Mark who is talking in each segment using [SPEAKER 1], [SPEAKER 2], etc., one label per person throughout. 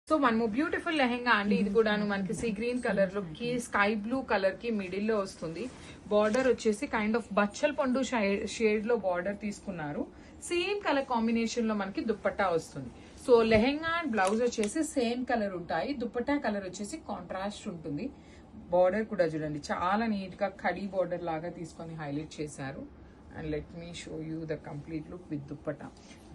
[SPEAKER 1] So మనము beautiful lehenga అండి. ఇది కూడాను మనకి సీ గ్రీన్ కలర్ లో కి స్కై బ్లూ కలర్ కి మిడిల్ లో వస్తుంది. బార్డర్ వచ్చేసి కైండ్ ఆఫ్ బచ్చల్ పండు షేడ్ లో బార్డర్ తీసుకున్నారు. సేమ్ కలర్ కాంబినేషన్ లో మనకి దుప్పట్టా వస్తుంది. సో లెహెంగా అండ్ బ్లౌజ్ వచ్చేసి సేమ్ కలర్ ఉంటాయి. దుప్పట్టా కలర్ వచ్చేసి కాంట్రాస్ట్ ఉంటుంది. బార్డర్ కూడా చూడండి చాలా నీట్ గా కడీ బార్డర్ లాగా తీసుకొని హైలైట్ చేశారు. And let me show you the complete look with dupatta.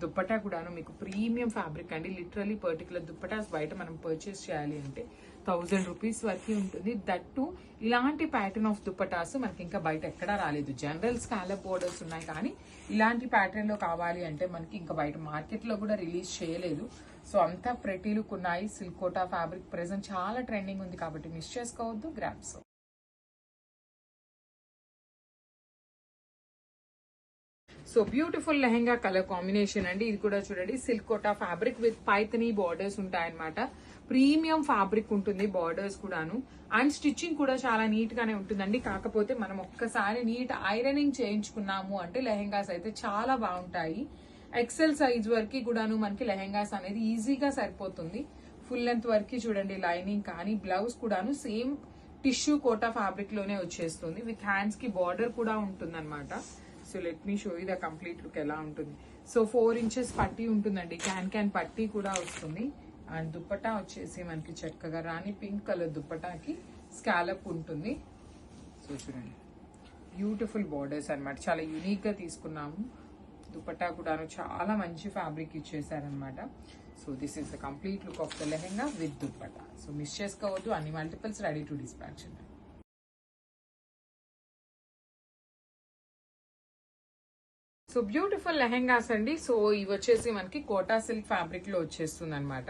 [SPEAKER 1] Dupatta కూడాను మీకు ప్రీమియం ఫ్యాబ్రిక్ అండి. లిటరలీ పర్టికులర్ దుప్పటాస్ బయట మనం పర్చేస్ చేయాలి అంటే 1000 రూపీస్ వరకు ఉంటుంది. దట్టు ఇలాంటి ప్యాటర్న్ ఆఫ్ దుప్పటాస్ మనకి ఇంకా బయట ఎక్కడా రాలేదు. జనరల్ స్కాలప్ బోర్డర్స్ ఉన్నాయి, కానీ ఇలాంటి ప్యాటర్న్ లో కావాలి అంటే మనకి ఇంకా బయట మార్కెట్ లో కూడా రిలీజ్ చేయలేదు. సో అంతా ప్రెటీ లుక్ ఉన్నాయి. సిల్క్ కోటా ఫ్యాబ్రిక్ ప్రెసెంట్ చాలా ట్రెండింగ్ ఉంది కాబట్టి మిస్ చేసుకోవద్దు. Grabs. So beautiful lehenga colour combination అండి. ఇది కూడా చూడండి silk quota fabric with Paithani borders ఉంటాయన్నమాట. ప్రీమియం ఫ్యాబ్రిక్ ఉంటుంది బార్డర్స్ కూడాను. అండ్ స్టిచ్చింగ్ కూడా చాలా నీట్ గానే ఉంటుందండి. కాకపోతే మనం ఒక్కసారి నీట్ ఐరనింగ్ చేయించుకున్నాము అంటే లెహెంగాస్ అయితే చాలా బాగుంటాయి. ఎక్సెల్ సైజ్ వరకు కూడాను మనకి లెహెంగాస్ అనేది ఈజీగా సరిపోతుంది. ఫుల్ లెంత్ వరకు చూడండి లైనింగ్ కానీ బ్లౌజ్ కూడాను సేమ్ టిష్యూ కోటా ఫ్యాబ్రిక్ లోనే వచ్చేస్తుంది. విత్ హ్యాండ్స్ కి బార్డర్ కూడా ఉంటుంది అనమాట. So let me show you the complete look ఎలా ఉంటుంది. సో 4 ఇంచెస్ పట్టీ ఉంటుందండి. క్యాన్ పట్టీ కూడా వస్తుంది. అండ్ దుప్పటా వచ్చేసి మనకి చక్కగా రాణి పింక్ కలర్ దుప్పటాకి స్కాలప్ ఉంటుంది. సో చూడండి బ్యూటిఫుల్ బార్డర్స్ అనమాట. చాలా యూనిక్ గా తీసుకున్నాము. దుప్పటా కూడా చాలా మంచి ఫ్యాబ్రిక్ ఇచ్చేసారనమాట. So this is the complete look of the lehenga with dupatta. So miss చేసుకోవద్దు. అన్ని మల్టిపుల్స్ రెడీ టు డిస్పాచ్ ఉన్నాయి. సో బ్యూటిఫుల్ లెహెంగాస్ అండి. సో ఇవి వచ్చేసి మనకి కోటా సిల్క్ ఫ్యాబ్రిక్ లో వచ్చేస్తుంది అనమాట.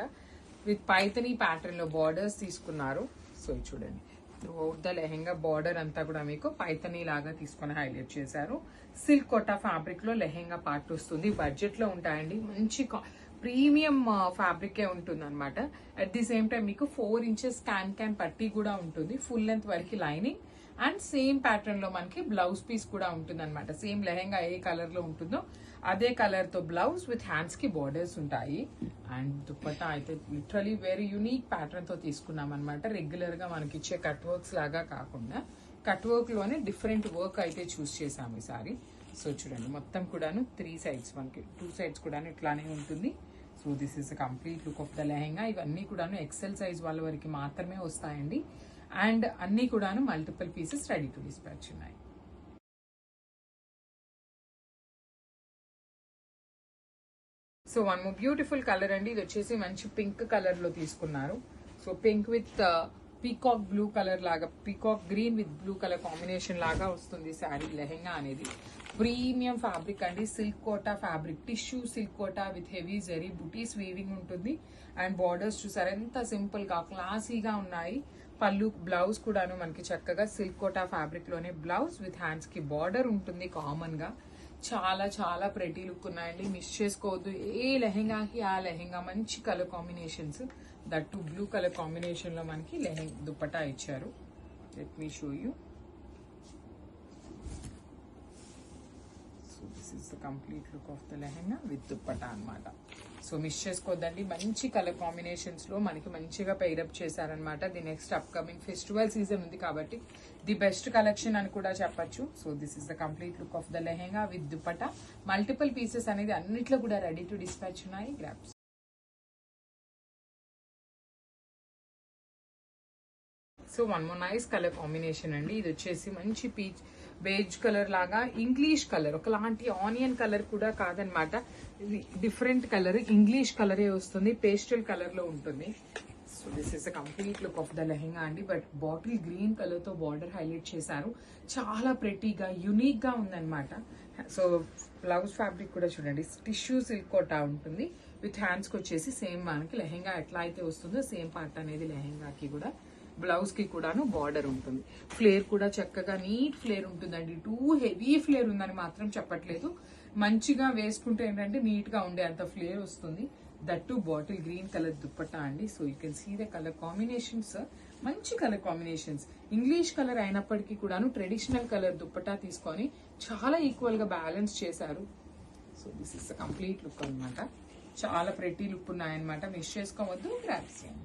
[SPEAKER 1] విత్ పైథనీ ప్యాటర్న్ లో బార్డర్స్ తీసుకున్నారు. సో చూడండి త్రూఅవుట్ ద లెహెంగా బార్డర్ అంతా కూడా మీకు పైథనీ లాగా తీసుకొని హైలైట్ చేశారు. సిల్క్ కోటా ఫ్యాబ్రిక్ లో లెహెంగా పార్ట్ వస్తుంది. బడ్జెట్ లో ఉంటాయండి. మంచి ప్రీమియం ఫ్యాబ్రికే ఉంటుంది అనమాట. అట్ ది సేమ్ టైం మీకు 4 ఇంచెస్ క్యాన్ పట్టీ కూడా ఉంటుంది. ఫుల్ లెంత్ వరకు లైనింగ్ అండ్ సేమ్ ప్యాటర్న్ లో మనకి బ్లౌజ్ పీస్ కూడా ఉంటుంది అనమాట. సేమ్ లెహెంగా ఏ కలర్ లో ఉంటుందో అదే కలర్ తో బ్లౌజ్ విత్ హ్యాండ్స్ కి బార్డర్స్ ఉంటాయి. అండ్ దుప్పట్టా అయితే లిటరలీ వెరీ యూనిక్ ప్యాటర్న్ తో తీసుకున్నాం అనమాట. రెగ్యులర్ గా మనకి ఇచ్చే కట్ వర్క్స్ లాగా కాకుండా కట్ వర్క్ లోనే డిఫరెంట్ వర్క్ అయితే చూస్ చేసాము ఈసారి. సో చూడండి మొత్తం కూడాను 3 సైడ్స్ మనకి 2 సైడ్స్ కూడా ఇట్లానే ఉంటుంది. So this is complete look of the lehenga. ఇవన్నీ కూడాను ఎక్సెల్ సైజ్ వాళ్ళ వరకు మాత్రమే వస్తాయండి. అండ్ అన్ని కూడాను multiple pieces ready to dispatch ఉన్నాయి. So one more beautiful colour అండి. ఇది వచ్చేసి మంచి పింక్ కలర్ లో తీసుకున్నారు. So pink with peacock blue colour లాగా, peacock green with blue colour combination లాగా వస్తుంది శారీ లెహెంగా అనేది. ప్రీమియం ఫ్యాబ్రిక్ అండి. Silk quota fabric, tissue silk kota with heavy zari butis weaving ఉంటుంది. అండ్ బార్డర్స్ చూసారు ఎంత సింపుల్ గా క్లాసీగా ఉన్నాయి. పళ్ళు బ్లౌజ్ కూడాను మనకి చక్కగా సిల్క్ కోటా ఫ్యాబ్రిక్ లోనే బ్లౌజ్ విత్ హ్యాండ్స్ కి బార్డర్ ఉంటుంది కామన్ గా. చాలా చాలా ప్రెటీ లుక్ ఉన్నాయండి. మిస్ చేసుకోవద్దు. ఏ లెహెంగాకి ఆ లెహెంగా మంచి colour combinations. That blue colour combination లో మనకి దుప్పటా ఇచ్చారు. Let me show you. So this is the complete look of the lehenga with dupatta అనమాట. సో మిస్ చేసుకోవద్దండి. మంచి కలర్ కాంబినేషన్స్ లో మనకి మంచిగా పెయిరప్ చేశారనమాట. The next upcoming festival season ఉంది కాబట్టి ది బెస్ట్ కలెక్షన్ అని కూడా చెప్పొచ్చు. So this is the complete look of the lehenga with dupatta. Multiple pieces అనేది అన్నిట్లో కూడా రెడీ టు డిస్పాచ్ ఉన్నాయి. Grabs. So one more nice colour combination అండి. ఇది వచ్చేసి మంచి పీచ్ బేజ్ కలర్ లాగా ఇంగ్లీష్ కలర్, ఒకలాంటి ఆనియన్ కలర్ కూడా కాదనమాట. ఇది డిఫరెంట్ కలర్, ఇంగ్లీష్ కలరే వస్తుంది. పేస్టల్ కలర్ లో ఉంటుంది. So this is the complete look of the lehenga అండి. బట్ బాటిల్ గ్రీన్ కలర్ తో బార్డర్ హైలైట్ చేశారు. చాలా ప్రెటీగా యూనిక్ గా ఉందన్నమాట. సో బ్లౌజ్ ఫ్యాబ్రిక్ కూడా చూడండి టిష్యూ సిల్క్ కోటా ఉంటుంది. విత్ హ్యాండ్స్ కి వచ్చేసి సేమ్ మనకి లెహెంగా ఎట్లా అయితే వస్తుందో సేమ్ పార్ట్ అనేది లెహెంగాకి కూడా బ్లౌజ్ కి కూడాను బార్డర్ ఉంటుంది. ఫ్లేర్ కూడా చక్కగా నీట్ ఫ్లేర్ ఉంటుందండి. టూ హెవీ ఫ్లేర్ ఉందని మాత్రం చెప్పట్లేదు. మంచిగా వేసుకుంటే ఏంటంటే నీట్ గా ఉండే అంత ఫ్లేర్ వస్తుంది. That bottle green colour dupatta అండి. So you can see the colour combinations. మంచి కలర్ కాంబినేషన్స్. ఇంగ్లీష్ కలర్ అయినప్పటికీ కూడాను ట్రెడిషనల్ కలర్ దుప్పట్టా తీసుకొని చాలా ఈక్వల్ గా బ్యాలెన్స్ చేశారు. So this is the complete look అనమాట. చాలా ప్రెటీ లుక్ ఉన్నాయన్నమాట. మిస్ చేసుకోవద్దు, గ్రాబ్ చేయండి.